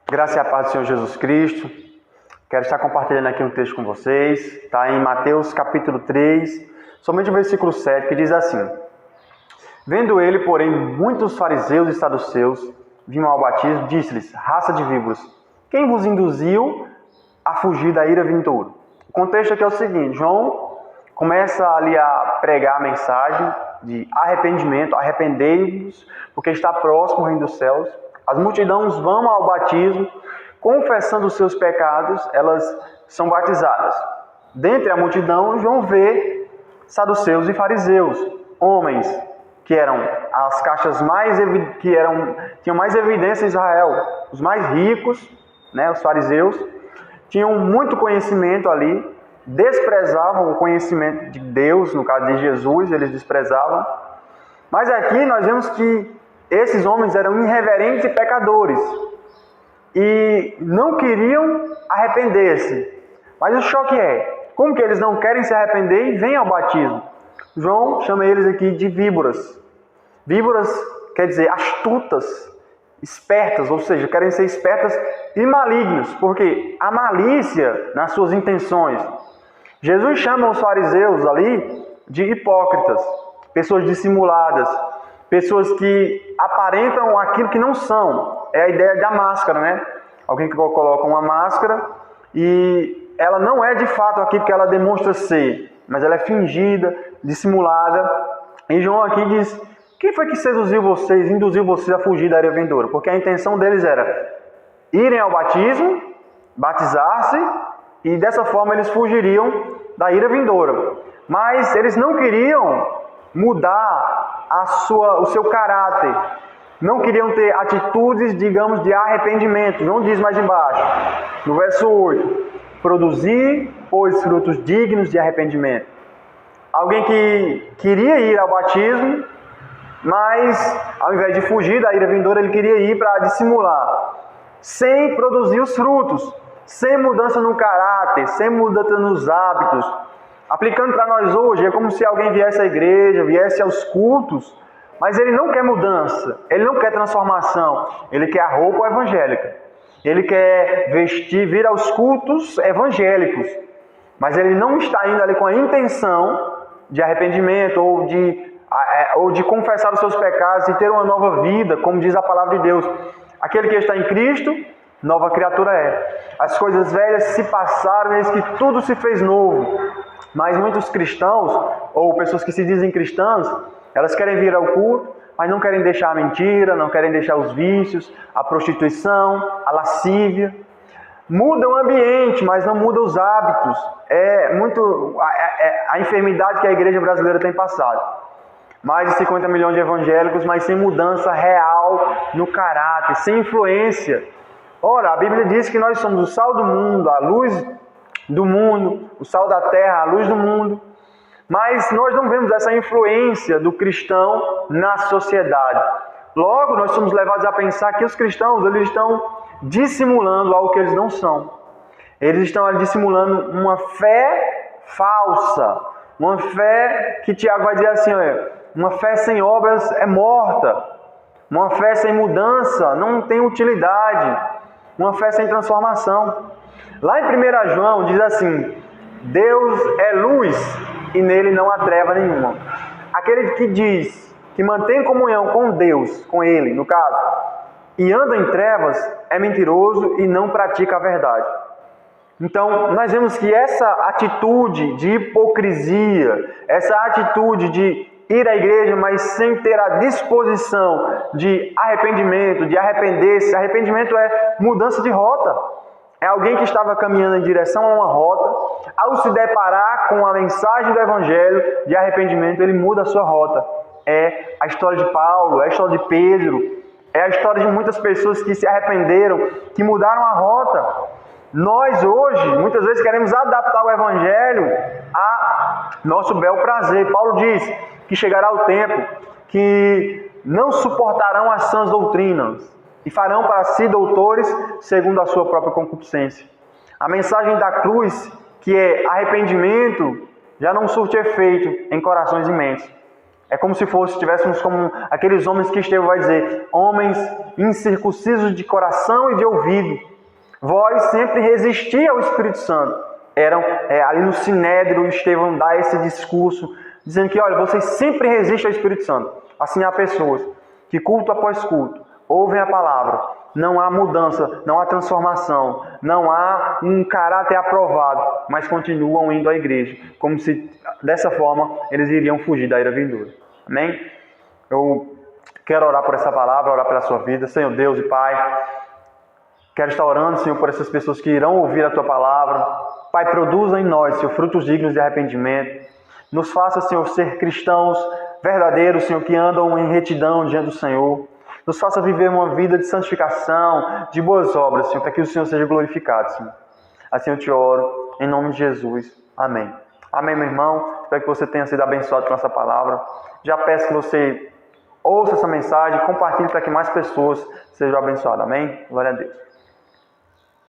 Graça e a paz do Senhor Jesus Cristo. Quero estar compartilhando aqui um texto com vocês. Está em Mateus capítulo 3, somente o versículo 7, que diz assim: Vendo ele, porém, muitos fariseus e saduceus vinham ao batismo, disse-lhes: Raça de víboras, quem vos induziu a fugir da ira vindoura? O contexto aqui é o seguinte: João começa ali a pregar a mensagem de arrependimento, arrependei-vos, porque está próximo o reino dos céus. As multidões vão ao batismo, confessando os seus pecados, elas são batizadas. Dentre a multidão, João vê saduceus e fariseus, homens que eram as castas tinham mais evidência em Israel, os mais ricos, os fariseus, tinham muito conhecimento ali, desprezavam o conhecimento de Deus, no caso de Jesus, eles desprezavam. Mas aqui nós vemos que esses homens eram irreverentes e pecadores e não queriam arrepender-se. Mas o choque é, como que eles não querem se arrepender e vêm ao batismo? João chama eles aqui de víboras. Víboras quer dizer astutas, espertas, ou seja, querem ser espertas e malignos, porque a malícia nas suas intenções. Jesus chama os fariseus ali de hipócritas, pessoas dissimuladas, pessoas que aparentam aquilo que não são. É a ideia da máscara, Alguém que coloca uma máscara e ela não é de fato aquilo que ela demonstra ser, mas ela é fingida, dissimulada. E João aqui diz: quem foi que induziu vocês a fugir da ira vindoura? Porque a intenção deles era irem ao batismo, batizar-se, e dessa forma eles fugiriam da ira vindoura. Mas eles não queriam mudar o seu caráter, não queriam ter atitudes, digamos, de arrependimento. João diz mais embaixo, no verso 8: produzir, pois, frutos dignos de arrependimento. Alguém que queria ir ao batismo, mas ao invés de fugir da ira vindoura, ele queria ir para dissimular, sem produzir os frutos, sem mudança no caráter, sem mudança nos hábitos. Aplicando para nós hoje, é como se alguém viesse à igreja, viesse aos cultos, mas ele não quer mudança, ele não quer transformação, ele quer a roupa evangélica, ele quer vir aos cultos evangélicos, mas ele não está indo ali com a intenção de arrependimento ou de confessar os seus pecados e ter uma nova vida, como diz a palavra de Deus. Aquele que está em Cristo, nova criatura é. As coisas velhas se passaram, eis que tudo se fez novo. Mas muitos cristãos, ou pessoas que se dizem cristãs, elas querem vir ao culto, mas não querem deixar a mentira, não querem deixar os vícios, a prostituição, a lascívia. Muda o ambiente, mas não muda os hábitos. É muito a enfermidade que a igreja brasileira tem passado. Mais de 50 milhões de evangélicos, mas sem mudança real no caráter, sem influência. Ora, a Bíblia diz que nós somos o sal do mundo, a luz do mundo, o sal da terra, a luz do mundo. Mas nós não vemos essa influência do cristão na sociedade. Logo, nós somos levados a pensar que os cristãos eles estão dissimulando algo que eles não são. Eles estão ali dissimulando uma fé falsa, uma fé que Tiago vai dizer assim, uma fé sem obras é morta, uma fé sem mudança não tem utilidade, uma fé sem transformação. Lá em 1 João diz assim: Deus é luz e nele não há treva nenhuma. Aquele que diz que mantém comunhão com Deus, com Ele, no caso, e anda em trevas, é mentiroso e não pratica a verdade. Então, nós vemos que essa atitude de hipocrisia, essa atitude de ir à igreja, mas sem ter a disposição de arrependimento, de arrepender-se. Arrependimento é mudança de rota. É alguém que estava caminhando em direção a uma rota, ao se deparar com a mensagem do Evangelho de arrependimento, ele muda a sua rota. É a história de Paulo, é a história de Pedro, é a história de muitas pessoas que se arrependeram, que mudaram a rota. Nós hoje, muitas vezes, queremos adaptar o Evangelho a nosso bel prazer. Paulo diz que chegará o tempo que não suportarão as sãs doutrinas e farão para si doutores segundo a sua própria concupiscência. A mensagem da cruz, que é arrependimento, já não surte efeito em corações imensos. É como se estivéssemos como aqueles homens que Estevão vai dizer, homens incircuncisos de coração e de ouvido. Vós sempre resisti ao Espírito Santo. Ali no Sinédrio, Estevão dá esse discurso, dizendo que, olha, vocês sempre resistem ao Espírito Santo. Assim há pessoas que culto após culto ouvem a palavra, não há mudança, não há transformação, não há um caráter aprovado, mas continuam indo à igreja, como se dessa forma eles iriam fugir da ira vindoura. Amém? Eu quero orar por essa palavra, orar pela sua vida. Senhor Deus e Pai, quero estar orando, Senhor, por essas pessoas que irão ouvir a Tua palavra. Pai, produza em nós, Senhor, frutos dignos de arrependimento. Nos faça, Senhor, ser cristãos verdadeiros, Senhor, que andam em retidão diante do Senhor. Nos faça viver uma vida de santificação, de boas obras, Senhor, para que o Senhor seja glorificado, Senhor. Assim eu te oro, em nome de Jesus. Amém. Amém, meu irmão. Espero que você tenha sido abençoado com essa palavra. Já peço que você ouça essa mensagem, compartilhe para que mais pessoas sejam abençoadas. Amém? Glória a Deus.